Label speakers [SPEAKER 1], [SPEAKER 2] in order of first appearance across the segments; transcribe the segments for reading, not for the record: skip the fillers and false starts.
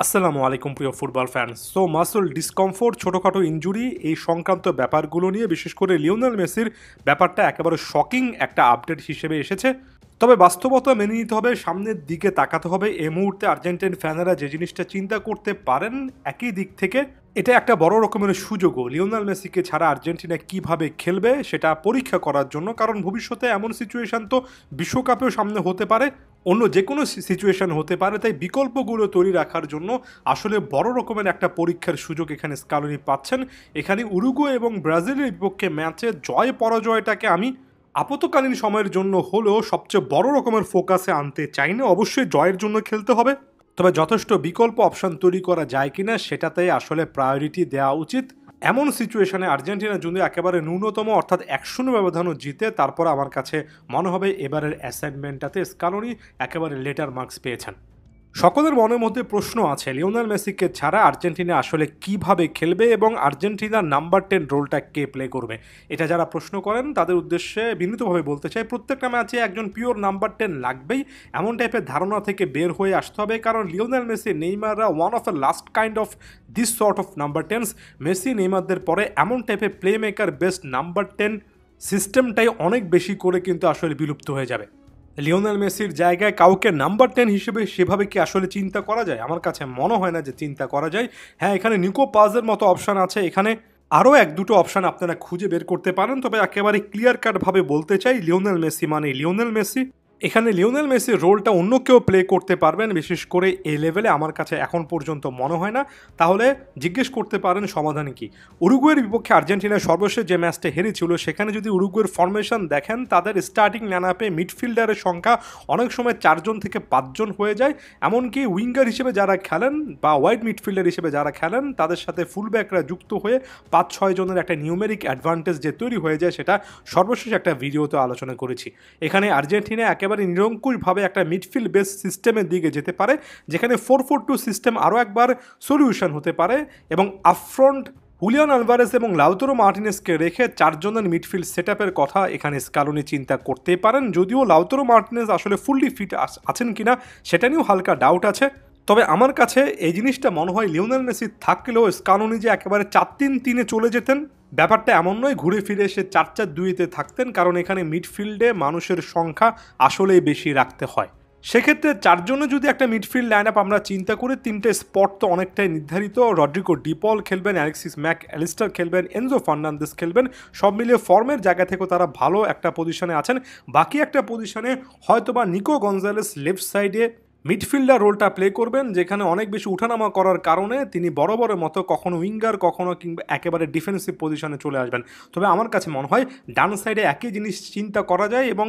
[SPEAKER 1] আসসালামু আলাইকুম প্রিয় football fans. So muscle discomfort, ছোটোখাটো ইনজুরি, এই সংক্রান্ত ব্যাপারগুলো নিয়ে বিশেষ করে লিওনেল মেসির ব্যাপারটা একেবারে শকিং একটা আপডেট হিসেবে এসেছে। তবে বাস্তবতা মেনে নিতে হবে, সামনের দিকে তাকাতে হবে। এই মুহূর্তে আর্জেন্টাইন ফ্যানেরা যে জিনিসটা চিন্তা করতে পারেন, একই দিক থেকে এটা একটা বড় রকমের সুযোগও লিওনেল মেসিকে ছাড়া আর্জেন্টিনা কিভাবে খেলবে সেটা পরীক্ষা করার জন্য। কারণ ভবিষ্যতে এমন সিচুয়েশান তো বিশ্বকাপেও সামনে হতে পারে, অন্য যে কোনো সিচুয়েশান হতে পারে। তাই বিকল্পগুলো তৈরি রাখার জন্য আসলে বড় রকমের একটা পরীক্ষার সুযোগ এখানে স্কালোনি পাচ্ছেন। এখানে উরুগুয়ে এবং ব্রাজিলের বিপক্ষে ম্যাচে জয় পরাজয়টাকে আমি আপতকালীন সময়ের জন্য হলেও সবচেয়ে বড় রকমের ফোকাসে আনতে চাই না। অবশ্যই জয়ের জন্য খেলতে হবে, তবে যথেষ্ট বিকল্প অপশান তৈরি করা যায় কিনা সেটাতেই আসলে প্রায়োরিটি দেওয়া উচিত। এমন সিচুয়েশনে আর্জেন্টিনা যদি একেবারে ন্যূনতম অর্থাৎ 1-0 ব্যবধানও জিতে, তারপর আমার কাছে মনে হবে এবারের অ্যাসাইনমেন্টটাতে স্কালোনি একেবারে লেটার মার্কস পেয়েছেন। সকলের মনের মধ্যে প্রশ্ন আছে, লিওনেল মেসিকে ছাড়া আর্জেন্টিনা আসলে কিভাবে খেলবে এবং আর্জেন্টিনার নাম্বার 10 রোলটা কে প্লে করবে। এটা যারা প্রশ্ন করেন তাদের উদ্দেশ্যে বিনীতভাবে বলতে চাই, প্রত্যেকটা ম্যাচে একজন পিওর নাম্বার 10 লাগবেই, এমন টাইপের ধারণা থেকে বের হয়ে আসতে হবে। কারণ লিওনেল মেসি, নেইমাররা one of the last kind of this sort of number 10। Messi নেইমারদের পরে এমন টাইপের প্লে মেকার বেস্ট নাম্বার 10 সিস্টেমটাই অনেক বেশি করে কিন্তু আসলে বিলুপ্ত হয়ে যাবে। লিওনেল মেসির জায়গায় কাউকে নাম্বার 10 হিসেবে সেভাবে কি আসলে চিন্তা করা যায়? আমার কাছে মনে হয় না যে চিন্তা করা যায়। হ্যাঁ, এখানে নিকো পাজের মতো অপশান আছে, এখানে আরও এক দুটো অপশান আপনারা খুঁজে বের করতে পারেন। তবে একেবারে ক্লিয়ার কাটভাবে বলতে চাই, লিওনেল মেসি মানে লিওনেল মেসি। এখানে লিওনেল মেসির রোলটা অন্য কেউ প্লে করতে পারবেন, বিশেষ করে এ লেভেলে আমার কাছে এখন পর্যন্ত মনে হয় না। তাহলে জিজ্ঞেস করতে পারেন সমাধান কি। উরুগুয়ের বিপক্ষে আর্জেন্টিনার সর্বশেষ যে ম্যাচটা হেরেছিল, সেখানে যদি উরুগুয়ের ফরমেশন দেখেন, তাদের স্টার্টিং লাইনআপে মিডফিল্ডারের সংখ্যা অনেক সময় 4 থেকে 5 হয়ে যায়। এমনকি উইঙ্গার হিসেবে যারা খেলেন বা ওয়াইড মিডফিল্ডার হিসেবে যারা খেলেন, তাদের সাথে ফুলব্যাকরা যুক্ত হয়ে 5-6 জনের একটা নিউমেরিক অ্যাডভান্টেজ যে তৈরি হয়ে যায়, সেটা সর্বশেষ একটা ভিডিওতে আলোচনা করেছি। এখানে আর্জেন্টিনা একেবারে নিরঙ্কুশভাবে একটা মিডফিল্ড বেস সিস্টেমের দিকে যেতে পারে, যেখানে 4-4-2 সিস্টেম আরও একবার সলিউশন হতে পারে এবং আপফ্রন্ট হুলিয়ান আলভারেস এবং লাউতারো মার্টিনেজকে রেখে 4 জনের মিডফিল্ড সেটআপের কথা এখানে স্কালোনি চিন্তা করতে পারেন। যদিও লাউতারো মার্টিনেজ আসলে ফুললি ফিট আছেন কিনা সেটা নিয়েও হালকা ডাউট আছে। তবে আমার কাছে এই জিনিসটা মনে হয়, লিওনেল মেসি থাকলেও স্কালোনি যে একেবারে 4-3-3-এ চলে যেতেন ব্যাপারটা এমন নয়, ঘুরে ফিরে এসে 4-4-2-তে থাকতেন। কারণ এখানে মিডফিল্ডে মানুষের সংখ্যা আসলেই বেশি রাখতে হয়। সেক্ষেত্রে 4 জনে যদি একটা মিডফিল্ড লাইন আপ আমরা চিন্তা করি, 3টে স্পট তো অনেকটাই নির্ধারিত। রড্রিগো ডিপল খেলবেন, অ্যালেক্সিস ম্যাক অ্যালিস্টার খেলবেন, এনজো ফার্নান্দেস খেলবেন। সব মিলিয়ে ফর্মের জায়গা থেকেও তারা ভালো একটা পজিশনে আছেন। বাকি একটা পজিশনে হয়তোবা নিকো গঞ্জালেস লেফট সাইডে মিডফিল্ডার রোলটা প্লে করবেন, যেখানে অনেক বেশি উঠানামা করার কারণে তিনি বরাবরের মতো কখনো উইঙ্গার কখনো কিংবা একেবারে ডিফেন্সিভ পজিশনে চলে আসবেন। তবে আমার কাছে মনে হয় ডান সাইডে একই জিনিস চিন্তা করা যায় এবং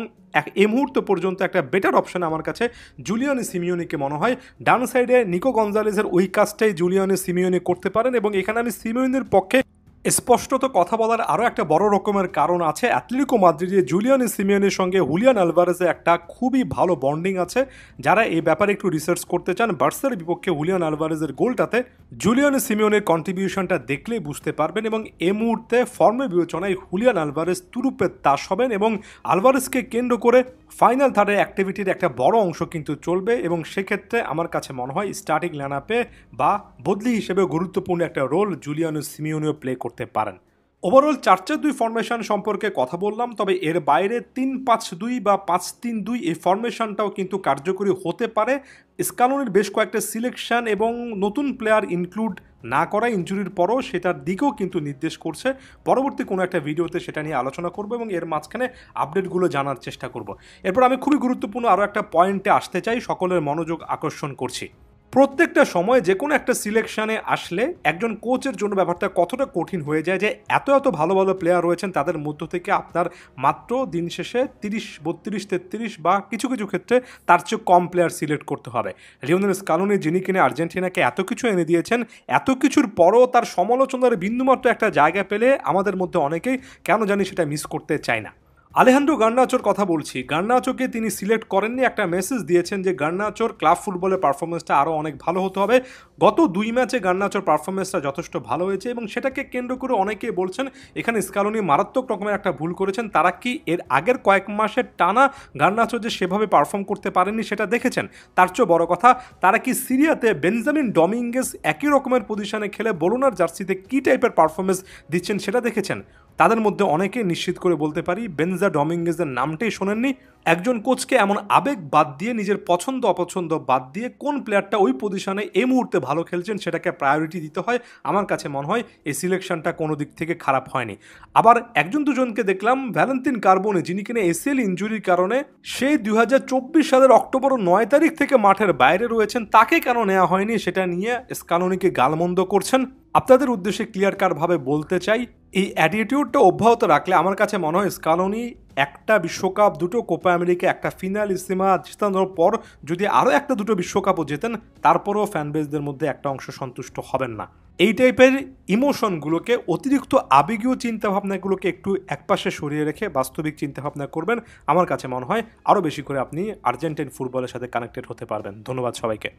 [SPEAKER 1] এই মুহূর্ত পর্যন্ত একটা বেটার অপশন আমার কাছে জুলিয়ানো সিমিওনিকে মনে হয়। ডান সাইডে নিকো গঞ্জালেসের ওই কাজটাই জুলিয়ানো সিমিওনি করতে পারেন এবং এখানে আমি সিমিওনির পক্ষে স্পষ্টত কথা বলার আরও একটা বড় রকমের কারণ আছে। অ্যাটলেটিকো মাদ্রিদে জুলিয়ানো সিমিওনির সঙ্গে হুলিয়ান আলভারেজের একটা খুবই ভালো বন্ডিং আছে। যারা এই ব্যাপারে একটু রিসার্চ করতে চান, বার্সার বিপক্ষে হুলিয়ান আলভারেজের গোলটাতে জুলিয়ানো সিমিওনির কন্ট্রিবিউশনটা দেখলেই বুঝতে পারবেন। এবং এই মুহূর্তে ফর্মের বিবেচনায় হুলিয়ান আলভারেজ তুরুপের তাস হবেন এবং আলভারেজকে কেন্দ্র করে ফাইনাল থার্ডের অ্যাক্টিভিটির একটা বড় অংশ কিন্তু চলবে। এবং সেক্ষেত্রে আমার কাছে মনে হয় স্টার্টিং লাইনআপে বা বদলি হিসেবে গুরুত্বপূর্ণ একটা রোল জুলিয়ানো সিমিওনিও প্লে করতে পারেন। ওভারঅল 4-4-2 ফরমেশন সম্পর্কে কথা বললাম, তবে এর বাইরে 3-5-2 বা 5-3-2 এই ফরমেশনটাও কিন্তু কার্যকরী হতে পারে। স্কালোনির বেশ কয়েকটা সিলেকশন এবং নতুন প্লেয়ার ইনক্লুড না করা ইনজুরির পরও সেটার দিকেও কিন্তু নির্দেশ করছে। পরবর্তী কোনো একটা ভিডিওতে সেটা নিয়ে আলোচনা করব এবং এর মাঝখানে আপডেটগুলো জানার চেষ্টা করব। এরপর আমি খুবই গুরুত্বপূর্ণ আরও একটা পয়েন্টে আসতে চাই, সকলের মনোযোগ আকর্ষণ করছি। প্রত্যেকটা সময় যে কোনো একটা সিলেকশানে আসলে একজন কোচের জন্য ব্যাপারটা কতটা কঠিন হয়ে যায় যে এত এত ভালো ভালো প্লেয়ার রয়েছেন, তাদের মধ্য থেকে আপনার মাত্র দিন শেষে 30, 32, 33 বা কিছু কিছু ক্ষেত্রে তার চেয়ে কম প্লেয়ার সিলেক্ট করতে হবে। লিওনেল স্কালোনি যিনি কিনে আর্জেন্টিনাকে এত কিছু এনে দিয়েছেন, এত কিছুর পরও তার সমালোচনার বিন্দুমাত্র একটা জায়গা পেলে আমাদের মধ্যে অনেকেই কেন জানি সেটা মিস করতে চায় না। আলেহান্দ্রো গার্নাচোর কথা বলছি। গার্নাচোকে তিনি সিলেক্ট করেননি, একটা মেসেজ দিয়েছেন যে গার্নাচোর ক্লাব ফুটবলের পারফরমেন্সটা আরও অনেক ভালো হতে হবে। গত 2 ম্যাচে গার্নাচোর পারফরমেন্সটা যথেষ্ট ভালো হয়েছে এবং সেটাকে কেন্দ্র করে অনেকেই বলছেন এখানে স্কালোনি মারাত্মক রকমের একটা ভুল করেছেন। তারা কি এর আগের কয়েক মাসের টানা গার্নাচো যে সেভাবে পারফর্ম করতে পারেননি সেটা দেখেছেন? তার চেয়ে বড় কথা, তারা কি সিরিয়াতে বেঞ্জামিন ডমিঙ্গেস একই রকমের পজিশনে খেলে বরুণার জার্সিতে কী টাইপের পারফরমেন্স দিচ্ছেন সেটা দেখেছেন? তাদের মধ্যে অনেকে নিশ্চিত করে বলতে পারি বেনজা ডমিঙ্গেজের নামটাই শোনেননি। একজন কোচকে এমন আবেগ বাদ দিয়ে, নিজের পছন্দ অপছন্দ বাদ দিয়ে কোন প্লেয়ারটা ওই পজিশনে এই মুহূর্তে ভালো খেলছেন সেটাকে প্রায়োরিটি দিতে হয়। আমার কাছে মনে হয় এই সিলেকশনটা কোনো দিক থেকে খারাপ হয়নি। আবার একজন দুজনকে দেখলাম, ভ্যালেন্তিন কার্বোনে, যিনি কিনা এসিএল ইনজুরির কারণে সেই 2024 সালের অক্টোবর 9 তারিখ থেকে মাঠের বাইরে রয়েছেন, তাকে কেন নেওয়া হয়নি সেটা নিয়ে স্কালোনিকে গালমন্দ করছেন। আপনাদের উদ্দেশ্যে ক্লিয়ার কাটভাবে বলতে চাই, এই অ্যাটিটিউডটা অব্যাহত রাখলে আমার কাছে মনে হয় স্কালোনি একটা বিশ্বকাপ, দুটো কোপা আমেরিকা, একটা ফিনালিসিমা জেতানোর পর যদি আরও একটা দুটো বিশ্বকাপও জেতেন, তারপরেও ফ্যানবেসদের মধ্যে একটা অংশ সন্তুষ্ট হবেন না। এই টাইপের ইমোশনগুলোকে, অতিরিক্ত আবেগীয় চিন্তাভাবনাগুলোকে একটু একপাশে সরিয়ে রেখে বাস্তবিক চিন্তাভাবনা করবেন। আমার কাছে মনে হয় আরও বেশি করে আপনি আর্জেন্টাইন ফুটবলের সাথে কানেক্টেড হতে পারবেন। ধন্যবাদ সবাইকে।